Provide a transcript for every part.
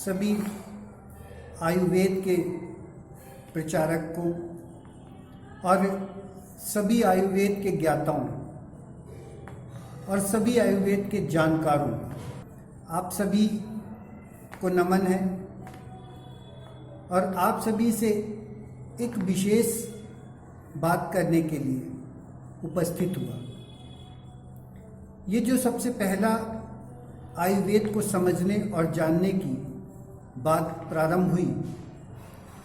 सभी आयुर्वेद के प्रचारक को और सभी आयुर्वेद के ज्ञाताओं और सभी आयुर्वेद के जानकारों, आप सभी को नमन है। और आप सभी से एक विशेष बात करने के लिए उपस्थित हुआ। ये जो सबसे पहला आयुर्वेद को समझने और जानने की बात प्रारंभ हुई,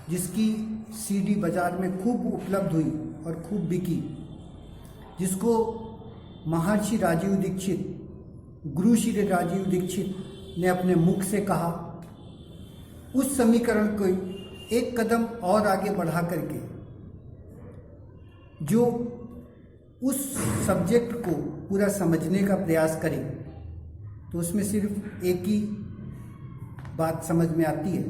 जिसकी सीडी बाजार में खूब उपलब्ध हुई और खूब बिकी, जिसको महर्षि राजीव दीक्षित, गुरु श्री राजीव दीक्षित ने अपने मुख से कहा, उस समीकरण को एक कदम और आगे बढ़ा करके जो उस सब्जेक्ट को पूरा समझने का प्रयास करें, तो उसमें सिर्फ एक ही बात समझ में आती है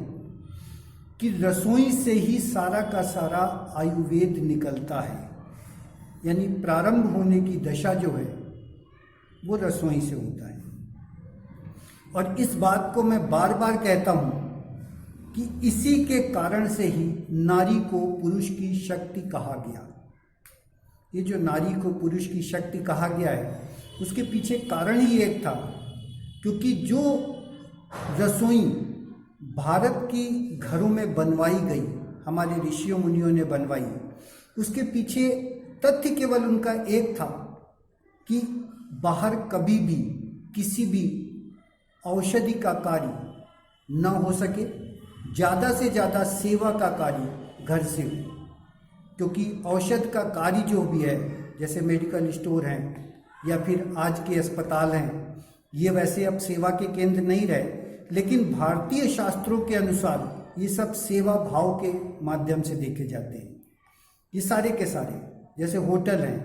कि रसोई से ही सारा का सारा आयुर्वेद निकलता है। यानी प्रारंभ होने की दशा जो है वो रसोई से होता है। और इस बात को मैं बार बार कहता हूँ कि इसी के कारण से ही नारी को पुरुष की शक्ति कहा गया। ये जो नारी को पुरुष की शक्ति कहा गया है, उसके पीछे कारण ही एक था, क्योंकि जो रसोई भारत की घरों में बनवाई गई, हमारे ऋषियों मुनियों ने बनवाई, उसके पीछे तथ्य केवल उनका एक था कि बाहर कभी भी किसी भी औषधि का कार्य न हो सके, ज़्यादा से ज़्यादा सेवा का कार्य घर से हो। क्योंकि औषध का कार्य जो भी है, जैसे मेडिकल स्टोर हैं या फिर आज के अस्पताल हैं, ये वैसे अब सेवा के केंद्र नहीं रहे, लेकिन भारतीय शास्त्रों के अनुसार ये सब सेवा भाव के माध्यम से देखे जाते हैं। ये सारे के सारे, जैसे होटल हैं,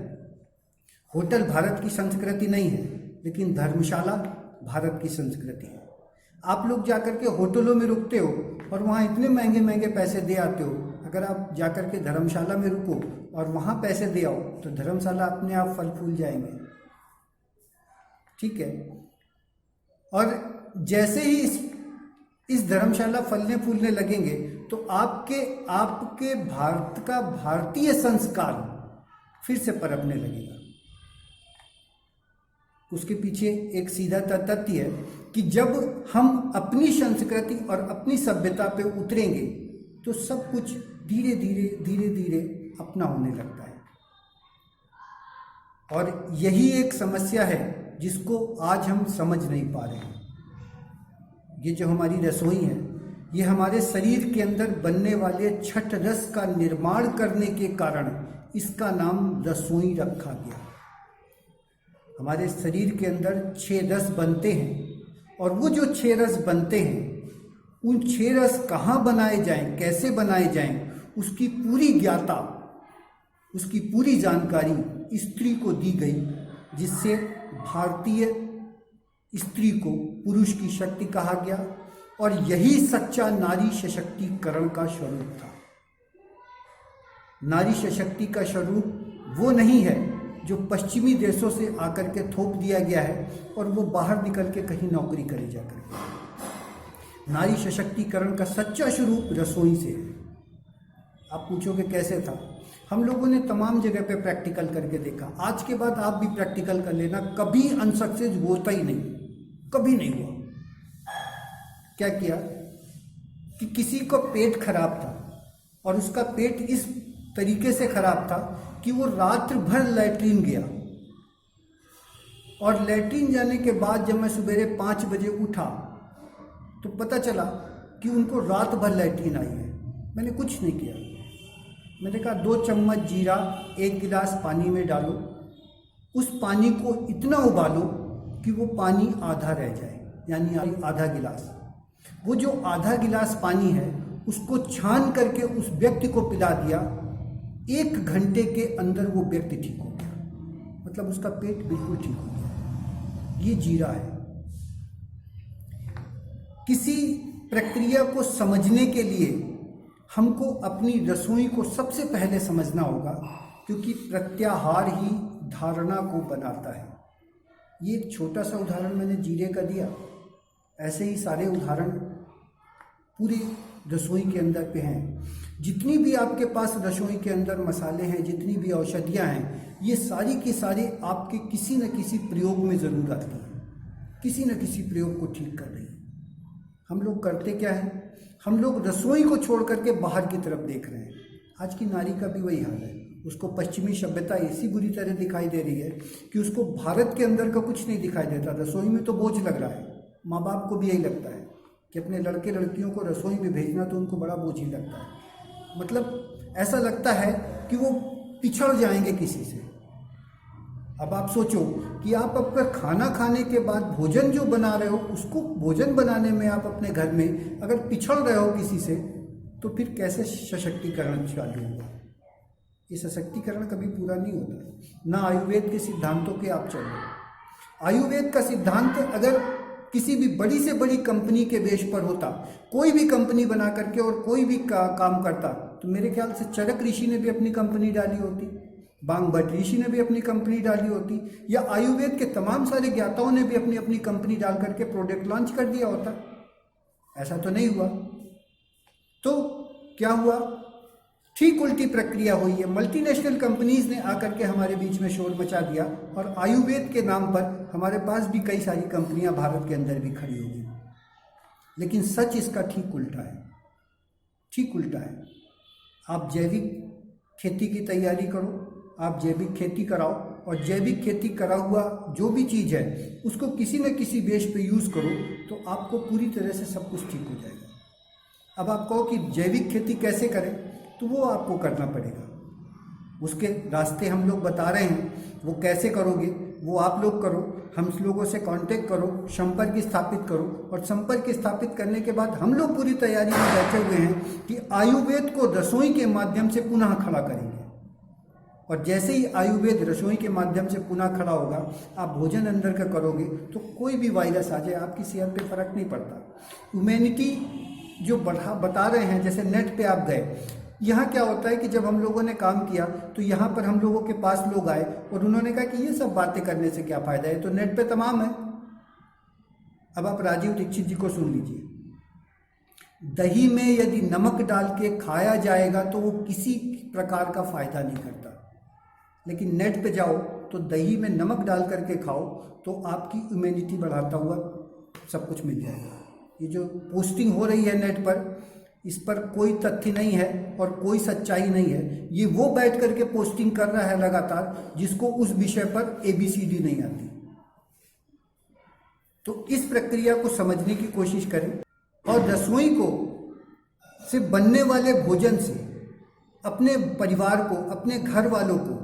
होटल भारत की संस्कृति नहीं है, लेकिन धर्मशाला भारत की संस्कृति है। आप लोग जाकर के होटलों में रुकते हो और वहाँ इतने महंगे महंगे पैसे दे आते हो। अगर आप जाकर के धर्मशाला में रुको और वहाँ पैसे दे आओ, तो धर्मशाला अपने आप फल फूल जाएंगे। ठीक है। और जैसे ही इस धर्मशाला फलने फूलने लगेंगे, तो आपके भारत का भारतीय संस्कार फिर से पनपने लगेगा। उसके पीछे एक सीधा तथ्य है कि जब हम अपनी संस्कृति और अपनी सभ्यता पे उतरेंगे, तो सब कुछ धीरे धीरे अपना होने लगता है। और यही एक समस्या है जिसको आज हम समझ नहीं पा रहे हैं। ये जो हमारी रसोई है, ये हमारे शरीर के अंदर बनने वाले छठ रस का निर्माण करने के कारण इसका नाम रसोई रखा गया। हमारे शरीर के अंदर 6 रस बनते हैं, और वो जो 6 रस बनते हैं, उन 6 रस कहाँ बनाए जाएं, कैसे बनाए जाएं, उसकी पूरी ज्ञाता, उसकी पूरी जानकारी स्त्री को दी गई, जिससे भारतीय स्त्री को पुरुष की शक्ति कहा गया। और यही सच्चा नारी सशक्तिकरण का स्वरूप था। नारी सशक्ति का स्वरूप वो नहीं है जो पश्चिमी देशों से आकर के थोप दिया गया है और वो बाहर निकल के कहीं नौकरी करे जाकर के। नारी सशक्तिकरण का सच्चा स्वरूप रसोई से है। आप पूछोगे कैसे था? हम लोगों ने तमाम जगह पे प्रैक्टिकल करके देखा। आज के बाद आप भी प्रैक्टिकल कर लेना, कभी अनसक्सेस होता ही नहीं, कभी नहीं हुआ। क्या किया कि किसी को पेट खराब था, और उसका पेट इस तरीके से खराब था कि वो रात भर लैट्रीन गया, और लैट्रीन जाने के बाद जब मैं सवेरे 5 बजे उठा, तो पता चला कि उनको रात भर लैट्रीन आई है। मैंने कुछ नहीं किया। मैंने कहा 2 चम्मच जीरा 1 गिलास पानी में डालो, उस पानी को इतना उबालो कि वो पानी आधा रह जाए, यानी आधा गिलास। वो जो आधा गिलास पानी है, उसको छान करके उस व्यक्ति को पिला दिया। 1 घंटे के अंदर वो व्यक्ति ठीक हो गया। मतलब उसका पेट बिल्कुल ठीक हो गया। ये जीरा है। किसी प्रक्रिया को समझने के लिए हमको अपनी रसोई को सबसे पहले समझना होगा, क्योंकि प्रत्याहार ही धारणा को बनाता है। ये एक छोटा सा उदाहरण मैंने जीरे का दिया, ऐसे ही सारे उदाहरण पूरी रसोई के अंदर पे हैं। जितनी भी आपके पास रसोई के अंदर मसाले हैं, जितनी भी औषधियाँ हैं, ये सारी की सारी आपके किसी न किसी प्रयोग में ज़रूर आती हैं, किसी न किसी प्रयोग को ठीक कर रही है। हम लोग करते क्या है, हम लोग रसोई को छोड़ करके बाहर की तरफ देख रहे हैं। आज की नारी का भी वही हाल है, उसको पश्चिमी सभ्यता ऐसी बुरी तरह दिखाई दे रही है कि उसको भारत के अंदर का कुछ नहीं दिखाई देता। रसोई में तो बोझ लग रहा है, माँ बाप को भी यही लगता है कि अपने लड़के लड़कियों को रसोई में भेजना तो उनको बड़ा बोझ ही लगता है। मतलब ऐसा लगता है कि वो पिछड़ जाएंगे किसी से। अब आप सोचो कि आप अगर खाना खाने के बाद भोजन जो बना रहे हो, उसको भोजन बनाने में आप अपने घर में अगर पिछड़ रहे हो किसी से, तो फिर कैसे सशक्तिकरण चालू होगा? ये सशक्तिकरण कभी पूरा नहीं होता। ना आयुर्वेद के सिद्धांतों के आप चलो। आयुर्वेद का सिद्धांत अगर किसी भी बड़ी से बड़ी कंपनी के बेस पर होता, कोई भी कंपनी बना करके और कोई भी काम करता, तो मेरे ख्याल से चरक ऋषि ने भी अपनी कंपनी डाली होती, बांग भट्ट ऋषि ने भी अपनी कंपनी डाली होती, या आयुर्वेद के तमाम सारे ज्ञाताओं ने भी अपनी अपनी कंपनी डाल करके प्रोडक्ट लॉन्च कर दिया होता। ऐसा तो नहीं हुआ। तो क्या हुआ? ठीक उल्टी प्रक्रिया हुई है। मल्टीनेशनल कंपनीज ने आकर के हमारे बीच में शोर मचा दिया और आयुर्वेद के नाम पर हमारे पास भी कई सारी कंपनियां भारत के अंदर भी खड़ी हो गई। लेकिन सच इसका ठीक उल्टा है, ठीक उल्टा है। आप जैविक खेती की तैयारी करो, आप जैविक खेती कराओ, और जैविक खेती करा हुआ जो भी चीज़ है उसको किसी न किसी बेस पे यूज़ करो, तो आपको पूरी तरह से सब कुछ ठीक हो जाएगा। अब आप कहो कि जैविक खेती कैसे करें, तो वो आपको करना पड़ेगा। उसके रास्ते हम लोग बता रहे हैं, वो कैसे करोगे वो आप लोग करो। हम लोगों से कांटेक्ट करो, संपर्क स्थापित करो, और संपर्क स्थापित करने के बाद हम लोग पूरी तैयारी में बैठे हुए हैं कि आयुर्वेद को रसोई के माध्यम से पुनः खड़ा करेंगे। और जैसे ही आयुर्वेद रसोई के माध्यम से पुनः खड़ा होगा, आप भोजन अंदर का करोगे तो कोई भी वायरस आ जाए आपकी सेहत पे फर्क नहीं पड़ता। ह्यूमैनिटी जो बता रहे हैं, जैसे नेट पे आप गए, यहाँ क्या होता है कि जब हम लोगों ने काम किया तो यहाँ पर हम लोगों के पास लोग आए और उन्होंने कहा कि ये सब बातें करने से क्या फ़ायदा है, तो नेट पे तमाम है। अब आप राजीव दीक्षित जी को सुन लीजिए, दही में यदि नमक डाल के खाया जाएगा तो वो किसी प्रकार का फ़ायदा नहीं करता, लेकिन नेट पे जाओ तो दही में नमक डाल करके खाओ तो आपकी इम्यूनिटी बढ़ाता हुआ सब कुछ मिल जाएगा। ये जो पोस्टिंग हो रही है नेट पर, इस पर कोई तथ्य नहीं है और कोई सच्चाई नहीं है। ये वो बैठ करके पोस्टिंग कर रहा है लगातार जिसको उस विषय पर ABCD नहीं आती। तो इस प्रक्रिया को समझने की कोशिश करें और रसोई को से बनने वाले भोजन से अपने परिवार को, अपने घर वालों को,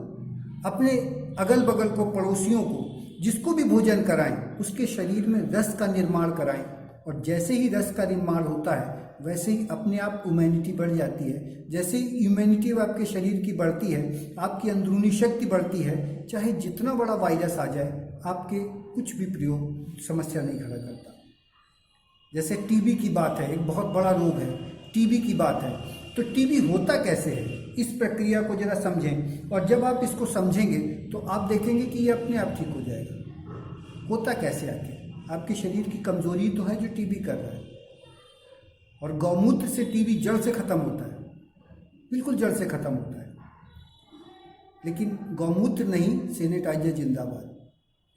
अपने अगल बगल को, पड़ोसियों को, जिसको भी भोजन कराएं, उसके शरीर में रस का निर्माण कराएं। और जैसे ही रस का निर्माण होता है वैसे ही अपने आप इम्यूनिटी बढ़ जाती है। जैसे ही इम्यूनिटी आपके शरीर की बढ़ती है, आपकी अंदरूनी शक्ति बढ़ती है, चाहे जितना बड़ा वायरस आ जाए आपके कुछ भी प्रयोग समस्या नहीं खड़ा करता। जैसे टीबी की बात है, एक बहुत बड़ा रोग है, टीबी की बात है, तो टीबी होता कैसे है, इस प्रक्रिया को जरा समझें। और जब आप इसको समझेंगे तो आप देखेंगे कि ये अपने आप ठीक हो जाएगा। होता कैसे आके, आपके शरीर की कमजोरी तो है जो टीबी कर रहा है। और गौमूत्र से टीबी जड़ से खत्म होता है, बिल्कुल जड़ से खत्म होता है। लेकिन गौमूत्र नहीं, सैनिटाइजर जिंदाबाद,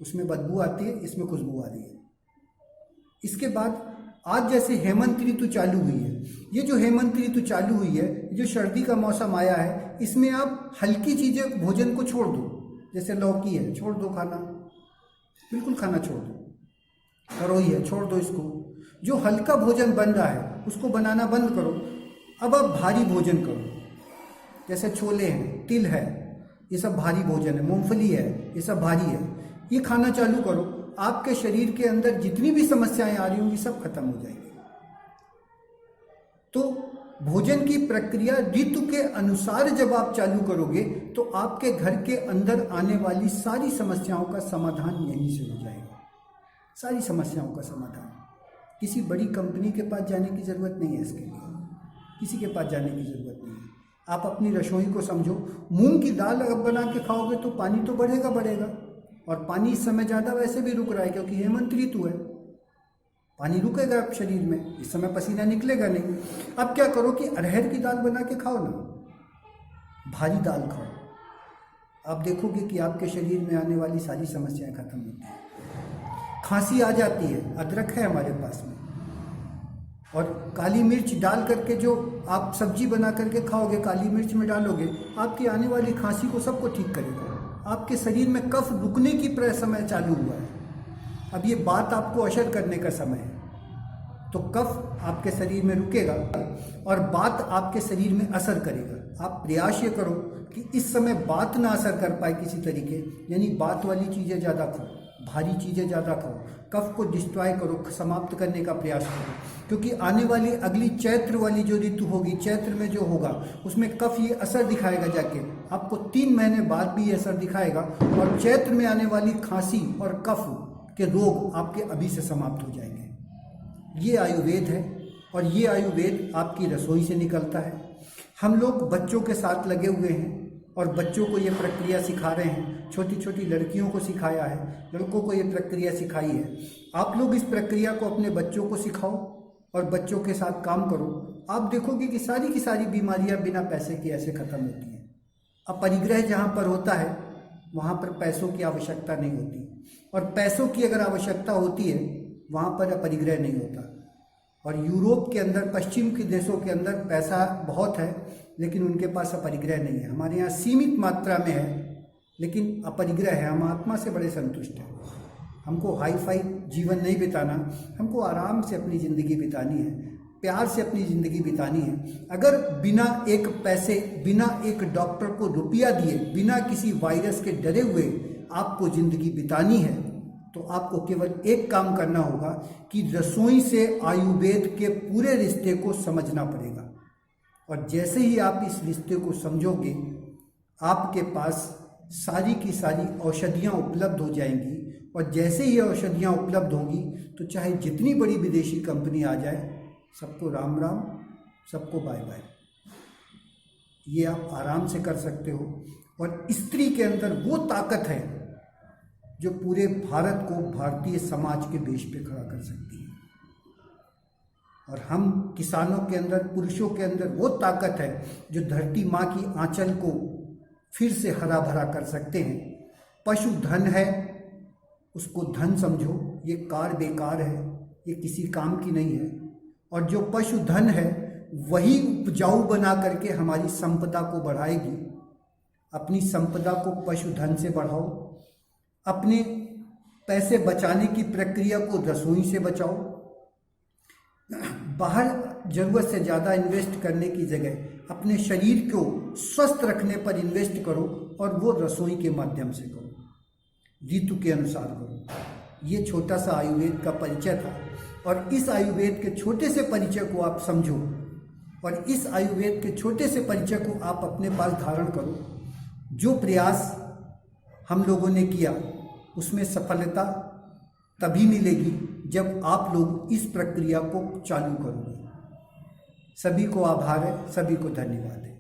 उसमें बदबू आती है, इसमें खुशबू आ रही है। इसके बाद आज जैसे हेमंत ऋतु चालू हुई है, ये जो हेमंत ऋतु चालू हुई है, जो सर्दी का मौसम आया है, इसमें आप हल्की चीज़ें, भोजन को छोड़ दो। जैसे लौकी है, छोड़ दो खाना, बिल्कुल खाना छोड़ दो। तरोई है, छोड़ दो इसको। जो हल्का भोजन बन रहा है उसको बनाना बंद करो। अब आप भारी भोजन करो, जैसे छोले हैं, तिल है, ये सब भारी भोजन है, मूंगफली है, ये सब भारी है, ये खाना चालू करो। आपके शरीर के अंदर जितनी भी समस्याएं आ रही होंगी सब खत्म हो जाएंगी। तो भोजन की प्रक्रिया ऋतु के अनुसार जब आप चालू करोगे तो आपके घर के अंदर आने वाली सारी समस्याओं का समाधान यहीं से हो जाएगा। सारी समस्याओं का समाधान। किसी बड़ी कंपनी के पास जाने की ज़रूरत नहीं है, इसके लिए किसी के पास जाने की ज़रूरत नहीं है। आप अपनी रसोई को समझो। मूंग की दाल अगर बना के खाओगे तो पानी तो बढ़ेगा, और पानी इस समय ज़्यादा वैसे भी रुक रहा है क्योंकि हेमंत ऋतु है। पानी रुकेगा अब शरीर में, इस समय पसीना निकलेगा नहीं। अब क्या करो कि अरहर की दाल बना के खाओ ना, भारी दाल खाओ, आप देखोगे कि आपके शरीर में आने वाली सारी समस्याएं खत्म होती हैं। खांसी आ जाती है, अदरक है हमारे पास में, और काली मिर्च डाल करके जो आप सब्जी बना करके खाओगे, काली मिर्च में डालोगे, आपकी आने वाली खांसी को सबको ठीक करेगा। आपके शरीर में कफ रुकने की समय चालू हुआ है, अब ये बात आपको असर करने का समय है, तो कफ आपके शरीर में रुकेगा और बात आपके शरीर में असर करेगा। आप प्रयास ये करो कि इस समय बात ना असर कर पाए किसी तरीके, यानी बात वाली चीज़ें ज़्यादा खाओ, भारी चीज़ें ज़्यादा खाओ, कफ को डिस्ट्रॉय करो, समाप्त करने का प्रयास करो, क्योंकि आने वाली अगली चैत्र वाली जो ऋतु होगी, चैत्र में जो होगा उसमें कफ ये असर दिखाएगा, जाके आपको 3 महीने बाद भी ये असर दिखाएगा, और चैत्र में आने वाली खांसी और कफ के रोग आपके अभी से समाप्त हो जाएंगे। ये आयुर्वेद है, और ये आयुर्वेद आपकी रसोई से निकलता है। हम लोग बच्चों के साथ लगे हुए हैं और बच्चों को ये प्रक्रिया सिखा रहे हैं, छोटी छोटी लड़कियों को सिखाया है, लड़कों को ये प्रक्रिया सिखाई है। आप लोग इस प्रक्रिया को अपने बच्चों को सिखाओ और बच्चों के साथ काम करो, आप देखोगे कि सारी की सारी बीमारियां बिना पैसे के ऐसे खत्म होती हैं। अपरिग्रह जहाँ पर होता है वहाँ पर पैसों की आवश्यकता नहीं होती, और पैसों की अगर आवश्यकता होती है वहाँ पर अपरिग्रह नहीं होता। और यूरोप के अंदर, पश्चिम के देशों के अंदर पैसा बहुत है, लेकिन उनके पास अपरिग्रह नहीं है। हमारे यहाँ सीमित मात्रा में है, लेकिन अपरिग्रह है। हम आत्मा से बड़े संतुष्ट हैं। हमको हाई फाई जीवन नहीं बिताना, हमको आराम से अपनी ज़िंदगी बितानी है, प्यार से अपनी ज़िंदगी बितानी है। अगर बिना एक पैसे, बिना एक डॉक्टर को रुपया दिए, बिना किसी वायरस के डरे हुए आपको ज़िंदगी बितानी है, तो आपको केवल एक काम करना होगा कि रसोई से आयुर्वेद के पूरे रिश्ते को समझना पड़ेगा। और जैसे ही आप इस रिश्ते को समझोगे, आपके पास सारी की सारी औषधियाँ उपलब्ध हो जाएंगी, और जैसे ही औषधियाँ उपलब्ध होंगी तो चाहे जितनी बड़ी विदेशी कंपनी आ जाए, सबको राम राम, सबको बाय बाय। ये आप आराम से कर सकते हो। और स्त्री के अंदर वो ताकत है जो पूरे भारत को भारतीय समाज के बेस पे खड़ा कर सकती है। और हम किसानों के अंदर, पुरुषों के अंदर वो ताकत है जो धरती माँ की आंचल को फिर से हरा भरा कर सकते हैं। पशु धन है, उसको धन समझो, ये कार बेकार है, ये किसी काम की नहीं है। और जो पशु धन है वही उपजाऊ बना करके हमारी संपदा को बढ़ाएगी। अपनी संपदा को पशु धन से बढ़ाओ, अपने पैसे बचाने की प्रक्रिया को रसोई से बचाओ। बाहर ज़रूरत से ज़्यादा इन्वेस्ट करने की जगह अपने शरीर को स्वस्थ रखने पर इन्वेस्ट करो, और वो रसोई के माध्यम से करो, ऋतु के अनुसार करो। ये छोटा सा आयुर्वेद का परिचय था, और इस आयुर्वेद के छोटे से परिचय को आप समझो, और इस आयुर्वेद के छोटे से परिचय को आप अपने पास धारण करो। जो प्रयास हम लोगों ने किया उसमें सफलता तभी मिलेगी जब आप लोग इस प्रक्रिया को चालू करोगे। सभी को आभार है, सभी को धन्यवाद है।